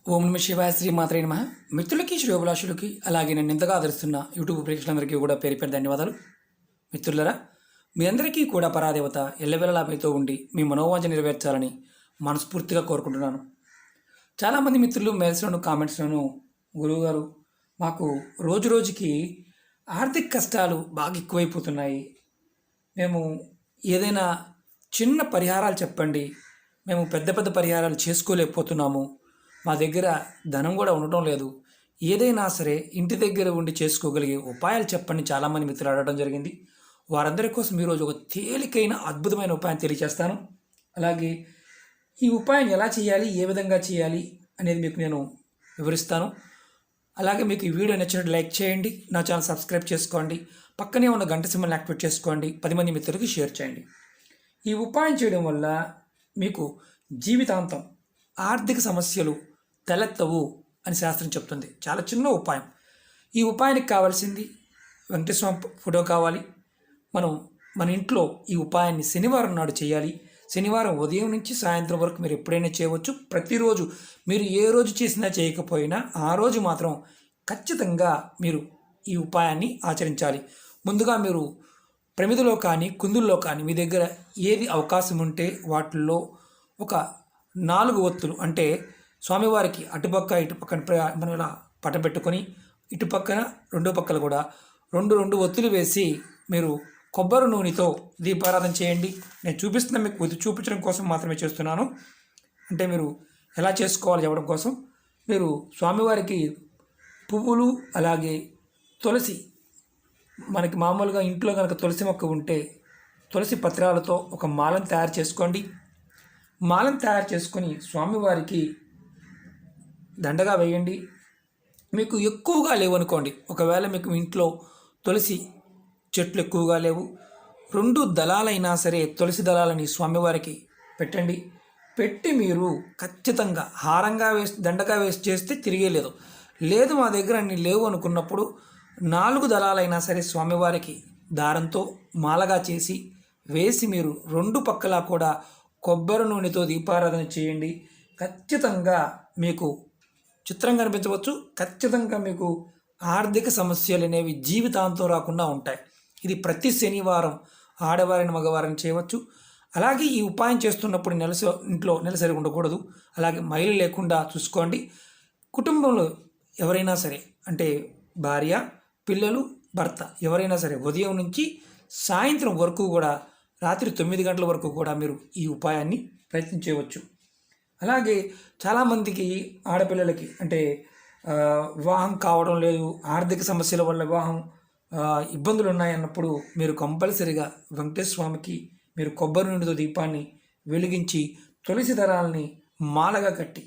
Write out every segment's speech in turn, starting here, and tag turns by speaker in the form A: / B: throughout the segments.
A: ఓం నమ శివాయ శ్రీ మాత్రే నమః. మిత్రులకి శ్రేయోభిలాషులకి అలాగే నన్ను ఇంతగా ఆదరిస్తున్న యూట్యూబ్ ప్రేక్షకులందరికీ కూడా పేరు పేరు ధన్యవాదాలు. మిత్రులరా, మీ అందరికీ కూడా పరాదేవత ఎల్లవెల్లలా మీతో ఉండి మీ మనోవాంఛ నెరవేర్చాలని మనస్ఫూర్తిగా కోరుకుంటున్నాను. చాలామంది మిత్రులు మెయిల్స్లోను కామెంట్స్లోను గురువుగారు మాకు రోజు రోజుకి ఆర్థిక కష్టాలు బాగా ఎక్కువైపోతున్నాయి, మేము ఏదైనా చిన్న పరిహారాలు చెప్పండి, మేము పెద్ద పెద్ద పరిహారాలు చేసుకోలేకపోతున్నాము, మా దగ్గర ధనం కూడా ఉండటం లేదు, ఏదైనా సరే ఇంటి దగ్గర ఉండి చేసుకోగలిగే ఉపాయాలు చెప్పండి చాలామంది మిత్రులు అడగడం జరిగింది. వారందరి కోసం ఈరోజు ఒక తేలికైన అద్భుతమైన ఉపాయం తెలియజేస్తాను. అలాగే ఈ ఉపాయం ఎలా చేయాలి, ఏ విధంగా చేయాలి అనేది మీకు నేను వివరిస్తాను. అలాగే మీకు ఈ వీడియో నచ్చినట్టు లైక్ చేయండి, నా ఛానల్ సబ్స్క్రైబ్ చేసుకోండి, పక్కనే ఉన్న గంట సింబల్ని యాక్టివేట్ చేసుకోండి, 10 మంది మిత్రులకి షేర్ చేయండి. ఈ ఉపాయం చేయడం వల్ల మీకు జీవితాంతం ఆర్థిక సమస్యలు తలెత్తవు అని శాస్త్రం చెప్తుంది. చాలా చిన్న ఉపాయం. ఈ ఉపాయానికి కావాల్సింది వెంకటేశ్వర ఫోటో కావాలి. మన ఇంట్లో ఈ ఉపాయాన్ని శనివారం నాడు చేయాలి. శనివారం ఉదయం నుంచి సాయంత్రం వరకు మీరు ఎప్పుడైనా చేయవచ్చు. ప్రతిరోజు మీరు ఏ రోజు చేసినా చేయకపోయినా ఆ రోజు మాత్రం ఖచ్చితంగా మీరు ఈ ఉపాయాన్ని ఆచరించాలి. ముందుగా మీరు ప్రమిదలో కానీ కుందుల్లో కానీ మీ దగ్గర ఏది అవకాశం ఉంటే వాటిల్లో ఒక 4 ఒత్తులు, అంటే స్వామివారికి అటుపక్క ఇటుపక్కన మనం ఇలా పటం పెట్టుకొని ఇటుపక్కన 2 పక్కలు కూడా 2 ఒత్తులు వేసి మీరు కొబ్బరి నూనెతో దీపారాధన చేయండి. నేను చూపిస్తున్న మీకు చూపించడం కోసం మాత్రమే చేస్తున్నాను. అంటే మీరు ఎలా చేసుకోవాలి చెప్పడం కోసం. మీరు స్వామివారికి పువ్వులు అలాగే తులసి, మనకి మామూలుగా ఇంట్లో కనుక తులసి మొక్క ఉంటే తులసి పత్రాలతో ఒక మాలను తయారు చేసుకోండి. మాలను తయారు చేసుకొని స్వామివారికి దండగా వేయండి. మీకు ఎక్కువగా లేవు అనుకోండి, ఒకవేళ మీకు ఇంట్లో తులసి చెట్లు ఎక్కువగా లేవు, 2 దళాలైనా సరే తులసి దళాలని స్వామివారికి పెట్టండి. పెట్టి మీరు ఖచ్చితంగా హారంగా వేసి దండగా వేసి చేస్తే తిరిగేలేదు. లేదు మా దగ్గర అన్ని లేవు అనుకున్నప్పుడు 4 దళాలైనా సరే స్వామివారికి దారంతో మాలగా చేసి వేసి మీరు 2 పక్కలా కూడా కొబ్బరి నూనెతో దీపారాధన చేయండి. ఖచ్చితంగా మీకు చిత్రం కనిపించవచ్చు, ఖచ్చితంగా మీకు ఆర్థిక సమస్యలు అనేవి జీవితాంతం రాకుండా ఉంటాయి. ఇది ప్రతి శనివారం ఆడవారిని మగవారిని చేయవచ్చు. అలాగే ఈ ఉపాయం చేస్తున్నప్పుడు ఇంట్లో నెలసరి ఉండకూడదు. అలాగే మైలు లేకుండా చూసుకోండి. కుటుంబంలో ఎవరైనా సరే, అంటే భార్య, పిల్లలు, భర్త ఎవరైనా సరే ఉదయం నుంచి సాయంత్రం వరకు కూడా, రాత్రి 9 గంటల వరకు కూడా మీరు ఈ ఉపాయాన్ని ప్రయత్నించవచ్చు. అలాగే చాలామందికి ఆడపిల్లలకి అంటే వివాహం కావడం లేదు, ఆర్థిక సమస్యల వల్ల వివాహం ఇబ్బందులు ఉన్నాయన్నప్పుడు మీరు కంపల్సరిగా వెంకటేశ్వర స్వామికి మీరు కొబ్బరి నూనెతో దీపాన్ని వెలిగించి తులసి దళాలని మాలగా కట్టి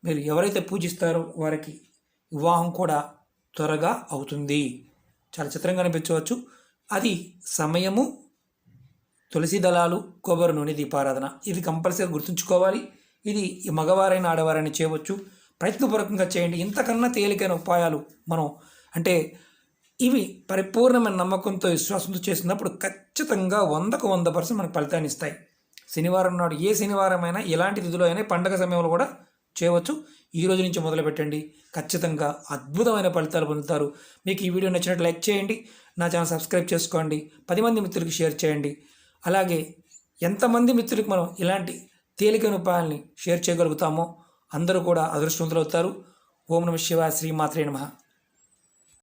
A: మీరు ఎవరైతే పూజిస్తారో వారికి వివాహం కూడా త్వరగా అవుతుంది. చాలా చిత్రంగా అనిపించవచ్చు. అది సమయము, తులసి దళాలు, కొబ్బరి నూనె దీపారాధన, ఇది కంపల్సరీగా గుర్తుంచుకోవాలి. ఇది మగవారైన ఆడవారైనా చేయవచ్చు. ప్రయత్నపూర్వకంగా చేయండి. ఇంతకన్నా తేలికైన ఉపాయాలు మనం అంటే ఇవి పరిపూర్ణమైన నమ్మకంతో విశ్వాసంతో చేసినప్పుడు ఖచ్చితంగా 100కు 100% మనకు ఫలితాన్ని ఇస్తాయి. శనివారం నాడు, ఏ శనివారం అయినా, ఎలాంటి తిథిలో అయినా, పండగ సమయంలో కూడా చేయవచ్చు. ఈ రోజు నుంచి మొదలు పెట్టండి, ఖచ్చితంగా అద్భుతమైన ఫలితాలు పొందుతారు. మీకు ఈ వీడియో నచ్చినట్టు లైక్ చేయండి, నా ఛానల్ సబ్స్క్రైబ్ చేసుకోండి, 10 మంది మిత్రులకి షేర్ చేయండి. అలాగే ఎంతమంది మిత్రులకు మనం ఇలాంటి తేలికైన ఉపాయాల్ని షేర్ చేయగలుగుతామో అందరూ కూడా అదృష్టవంతులు అవుతారు. ఓం నమ శివాయ శ్రీ మాత్రే నమః.